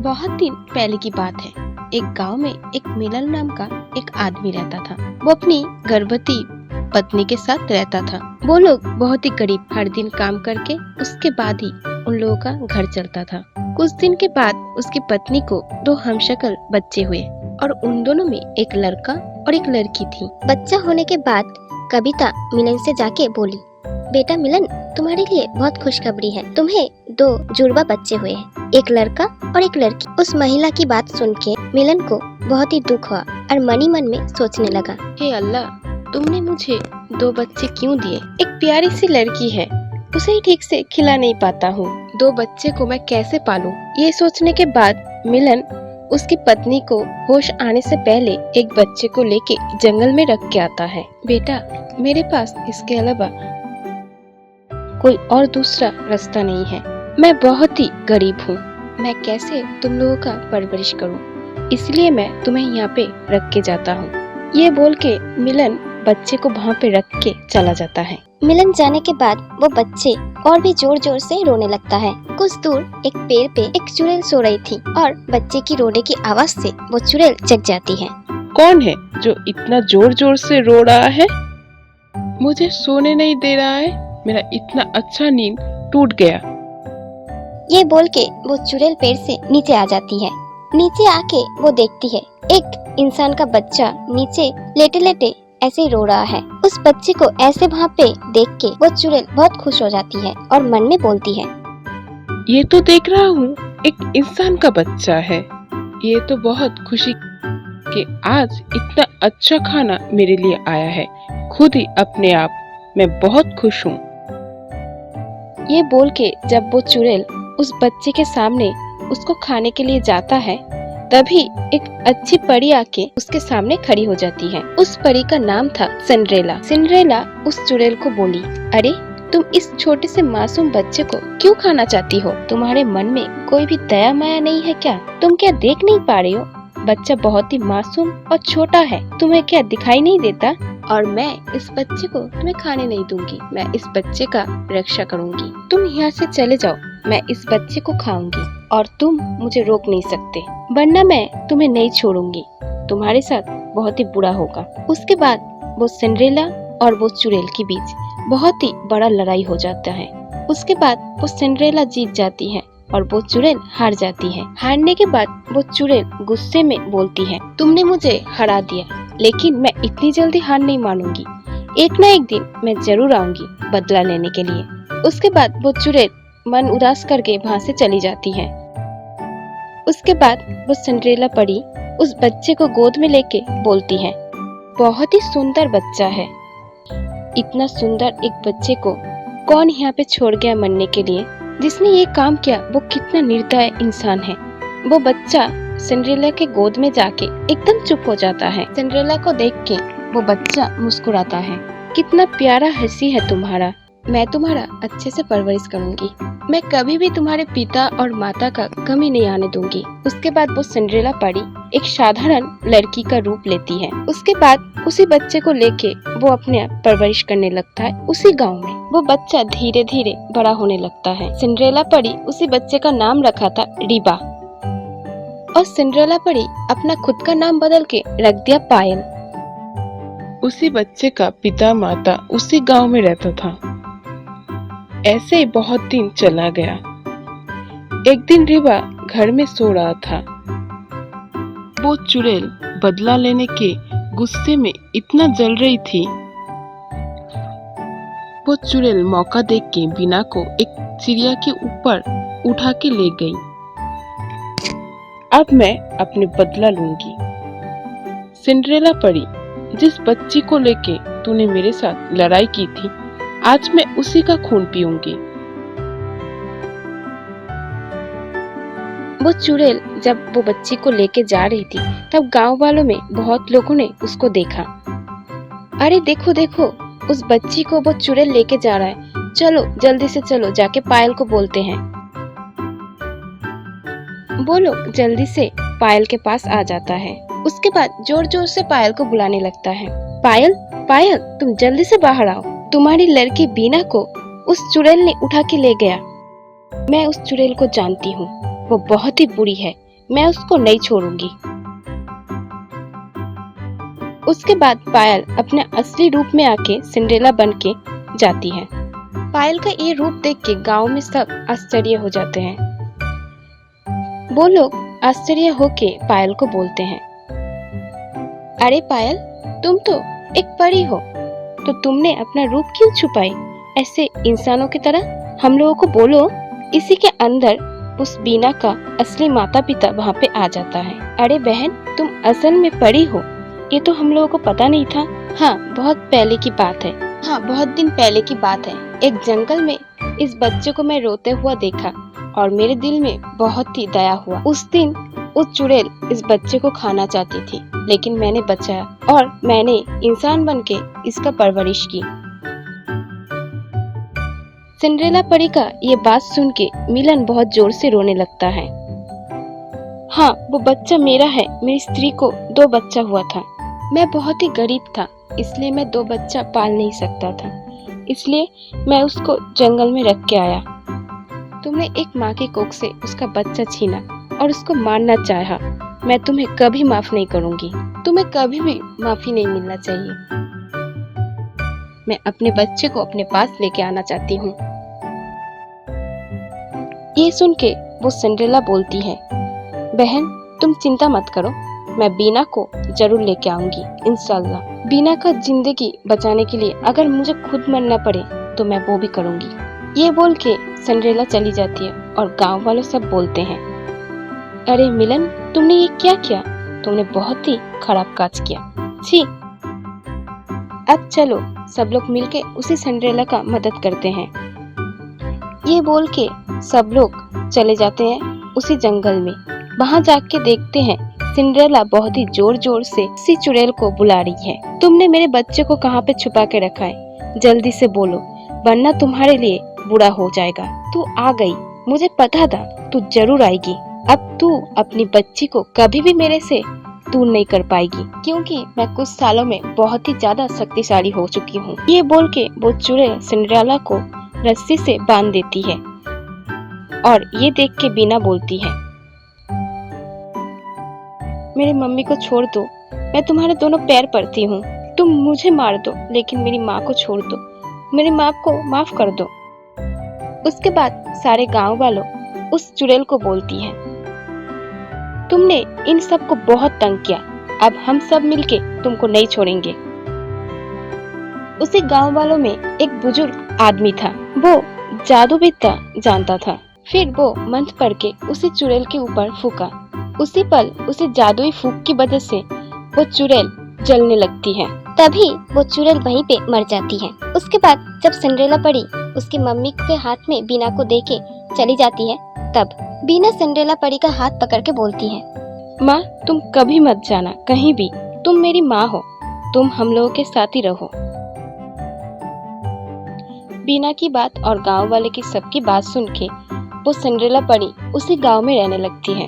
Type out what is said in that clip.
बहुत दिन पहले की बात है। एक गांव में एक मिलन नाम का एक आदमी रहता था। वो अपनी गर्भवती पत्नी के साथ रहता था। वो लोग बहुत ही गरीब, हर दिन काम करके उसके बाद ही उन लोगों का घर चलता था। कुछ दिन के बाद उसकी पत्नी को 2 हमशक्ल बच्चे हुए और उन दोनों में एक लड़का और एक लड़की थी। बच्चा होने के बाद कविता मिलन से जाके बोली, बेटा मिलन, तुम्हारे लिए बहुत खुशखबरी है। तुम्हें 2 जुड़वा बच्चे हुए हैं, एक लड़का और एक लड़की। उस महिला की बात सुन के मिलन को बहुत ही दुख हुआ और मन ही मन में सोचने लगा, हे अल्लाह, तुमने मुझे 2 बच्चे क्यों दिए? एक प्यारी सी लड़की है, उसे ही ठीक से खिला नहीं पाता हूँ। 2 बच्चे को मैं कैसे पालूं? ये सोचने के बाद मिलन उसकी पत्नी को होश आने से पहले एक बच्चे को लेके जंगल में रख के आता है। बेटा, मेरे पास इसके अलावा कोई और दूसरा रास्ता नहीं है। मैं बहुत ही गरीब हूँ, मैं कैसे तुम लोगों का परवरिश करूँ, इसलिए मैं तुम्हें यहाँ पे रख के जाता हूँ। ये बोल के मिलन बच्चे को वहाँ पे रख के चला जाता है। मिलन जाने के बाद वो बच्चे और भी जोर जोर से रोने लगता है। कुछ दूर एक पेड़ पे एक चुड़ैल सो रही थी और बच्चे की रोने की आवाज से वो चुड़ैल जग जाती है। कौन है जो इतना जोर जोर से रो रहा है? मुझे सोने नहीं दे रहा है, मेरा इतना अच्छा नींद टूट गया। ये बोल के वो चुड़ैल पेड़ से नीचे आ जाती है। नीचे आके वो देखती है एक इंसान का बच्चा नीचे लेटे लेटे ऐसे ही रो रहा है। उस बच्चे को ऐसे वहाँ पे देख के वो चुड़ैल बहुत खुश हो जाती है और मन में बोलती है, ये तो देख रहा हूँ एक इंसान का बच्चा है। ये तो बहुत खुशी कि आज इतना अच्छा खाना मेरे लिए आया है। खुद ही अपने आप मैं बहुत खुश हूँ। ये बोल के जब वो चुड़ैल उस बच्चे के सामने उसको खाने के लिए जाता है, तभी एक अच्छी परी आके उसके सामने खड़ी हो जाती है। उस परी का नाम था सिंड्रेला। सिंड्रेला उस चुड़ैल को बोली, अरे तुम इस छोटे से मासूम बच्चे को क्यों खाना चाहती हो? तुम्हारे मन में कोई भी दया माया नहीं है क्या? तुम क्या देख नहीं पा रही हो? बच्चा बहुत ही मासूम और छोटा है, तुम्हें क्या दिखाई नहीं देता? और मैं इस बच्चे को तुम्हें खाने नहीं दूंगी, मैं इस बच्चे का रक्षा करूंगी। तुम यहाँ से चले जाओ, मैं इस बच्चे को खाऊंगी और तुम मुझे रोक नहीं सकते, वरना मैं तुम्हें नहीं छोड़ूंगी। तुम्हारे साथ बहुत ही बुरा होगा। उसके बाद वो सिंड्रेला और वो चुड़ैल के बीच बहुत ही बड़ा लड़ाई हो जाता है। उसके बाद वो सिंड्रेला जीत जाती है और वो चुड़ैल हार जाती है। हारने के बाद वो चुड़ैल गुस्से में बोलती है, तुमने मुझे हरा दिया, लेकिन मैं इतनी जल्दी हार नहीं मानूंगी। एक ना एक दिन मैं जरूर आऊंगी बदला लेने के लिए। उसके बाद वो चुड़ैल मन उदास करके वहाँ से चली जाती है। उसके बाद वो सिंड्रेला परी उस बच्चे को गोद में लेके बोलती है, बहुत ही सुंदर बच्चा है। इतना सुंदर एक बच्चे को कौन यहाँ पे छोड़ गया मरने के लिए? जिसने ये काम किया वो कितना निर्दय इंसान है। वो बच्चा सिंड्रेला के गोद में जाके एकदम चुप हो जाता है। सिंड्रेला को देख के वो बच्चा मुस्कुराता है, कितना प्यारा हंसी है तुम्हारा, मैं तुम्हारा अच्छे से परवरिश करूंगी, मैं कभी भी तुम्हारे पिता और माता का कमी नहीं आने दूंगी। उसके बाद वो सिंड्रेला परी एक साधारण लड़की का रूप लेती है। उसके बाद उसी बच्चे को लेके वो अपने परवरिश करने लगता है उसी गांव में। वो बच्चा धीरे धीरे बड़ा होने लगता है। सिंड्रेला परी उसी बच्चे का नाम रखा था रिबा और सिंड्रेला परी अपना खुद का नाम बदल के रख दिया पायल। उसी बच्चे का पिता माता उसी गांव में रहता था। ऐसे ही बहुत दिन चला गया। एक दिन रिबा घर में सो रहा था। वो चुड़ैल बदला लेने के गुस्से में इतना जल रही थी। वो चुड़ैल मौका देख के बीना को एक चिड़िया के ऊपर उठा के ले गई। अब मैं अपने बदला लूंगी। सिंड्रेला परी, जिस बच्ची को लेके तूने मेरे साथ लड़ाई की थी, आज मैं उसी का खून पीऊंगी। वो चुड़ैल जब वो बच्ची को लेके जा रही थी, तब गांव वालों में बहुत लोगों ने उसको देखा। अरे देखो देखो, उस बच्ची को वो चुड़ैल लेके जा रहा है, चलो जल्दी से चलो, जाके पायल को बोलते हैं। वो लोग जल्दी से पायल के पास आ जाता है। उसके बाद जोर जोर से पायल को बुलाने लगता है, पायल पायल, तुम जल्दी से बाहर आओ, तुम्हारी लड़की बीना को उस चुड़ैल ने उठा के ले गया। मैं उस चुड़ैल को जानती हूँ, वो बहुत ही बुरी है, मैं उसको नहीं छोड़ूंगी। उसके बाद पायल अपने असली रूप में आके सिंड्रेला बन के जाती है। पायल का ये रूप देख के गांव में सब आश्चर्य हो जाते हैं। वो लोग आश्चर्य होके पायल को बोलते हैं, अरे पायल, तुम तो एक परी हो, तो तुमने अपना रूप क्यों छुपाई ऐसे इंसानों की तरह? हम लोगों को बोलो। इसी के अंदर उस बीना का असली माता पिता वहाँ पे आ जाता है। अरे बहन, तुम असल में परी हो, ये तो हम लोगों को पता नहीं था। हाँ, बहुत पहले की बात है। हाँ, बहुत दिन पहले की बात है। एक जंगल में इस बच्चे को मैं रोते हुआ देखा और मेरे दिल में बहुत ही दया हुआ। उस दिन उस चुड़ैल इस बच्चे को खाना चाहती थी, लेकिन मैंने बचाया और मैंने इंसान बनके इसका परवरिश की। सिंड्रेला परी का ये बात सुन के मिलन बहुत जोर से रोने लगता है। हाँ, वो बच्चा मेरा है। मेरी स्त्री को 2 बच्चा हुआ था। मैं बहुत ही गरीब था, इसलिए मैं 2 बच्चा पाल नहीं सकता था, इसलिए मैं उसको जंगल में रख के आया। तुमने एक माँ की कोख से उसका बच्चा छीना और उसको मारना चाहा। मैं तुम्हें कभी माफ नहीं करूंगी। तुम्हें कभी भी माफी नहीं मिलना चाहिए। मैं अपने बच्चे को अपने पास लेके आना चाहती हूँ। ये सुन के वो सिंड्रेला बोलती है, बहन तुम चिंता मत करो, मैं बीना को जरूर लेके आऊंगी इंशाल्लाह। बीना का जिंदगी बचाने के लिए अगर मुझे खुद मरना पड़े तो मैं वो भी करूंगी। ये बोल के सिंड्रेला चली जाती है और गांव वाले सब बोलते हैं, अरे मिलन, तुमने ये क्या किया? तुमने बहुत ही खराब काज किया। छी। अब चलो सब लोग मिलके उसी सिंड्रेला का मदद करते हैं। ये बोल के सब लोग चले जाते हैं उसी जंगल में। वहाँ जाके देखते हैं सिंड्रेला बहुत ही जोर जोर से उसी चुड़ैल को बुला रही है। तुमने मेरे बच्चे को कहाँ पे छुपा के रखा है? जल्दी से बोलो, वरना तुम्हारे लिए बुरा हो जाएगा। तू आ गई, मुझे पता था तू जरूर आएगी। अब तू अपनी बच्ची को कभी भी मेरे से दूर नहीं कर पाएगी, क्योंकि मैं कुछ सालों में बहुत ही ज्यादा शक्तिशाली हो चुकी हूँ। ये बोल के वो चुड़ैल सिंड्रेला को रस्सी से बांध देती है और ये देख के बीना बोलती है, मेरी मम्मी को छोड़ दो, मैं तुम्हारे दोनों पैर पड़ती हूँ। तुम मुझे मार दो, लेकिन मेरी माँ को छोड़ दो, मेरी माँ को माफ कर दो। उसके बाद सारे गांव वालों उस चुड़ैल को बोलती है, तुमने इन सब को बहुत तंग किया, अब हम सब मिलके तुमको नहीं छोड़ेंगे। उसी गांव वालों में एक बुजुर्ग आदमी था, वो जादू विद्या जानता था। फिर वो मंत्र पढ़ के उसी चुड़ैल के ऊपर फूका। उसी पल उसी जादुई फूक की वजह से वो चुड़ैल जलने लगती है। तभी वो चुड़ैल वहीं पे मर जाती है। उसके बाद जब सिंड्रेला परी उसकी मम्मी के हाथ में बीना को देके चली जाती है, तब बीना सिंड्रेला परी का हाथ पकड़ के बोलती है, माँ तुम कभी मत जाना कहीं भी, तुम मेरी माँ हो, तुम हम लोगों के साथ ही रहो। बीना की बात और गांव वाले की सबकी बात सुन के वो सिंड्रेला परी उसी गांव में रहने लगती है।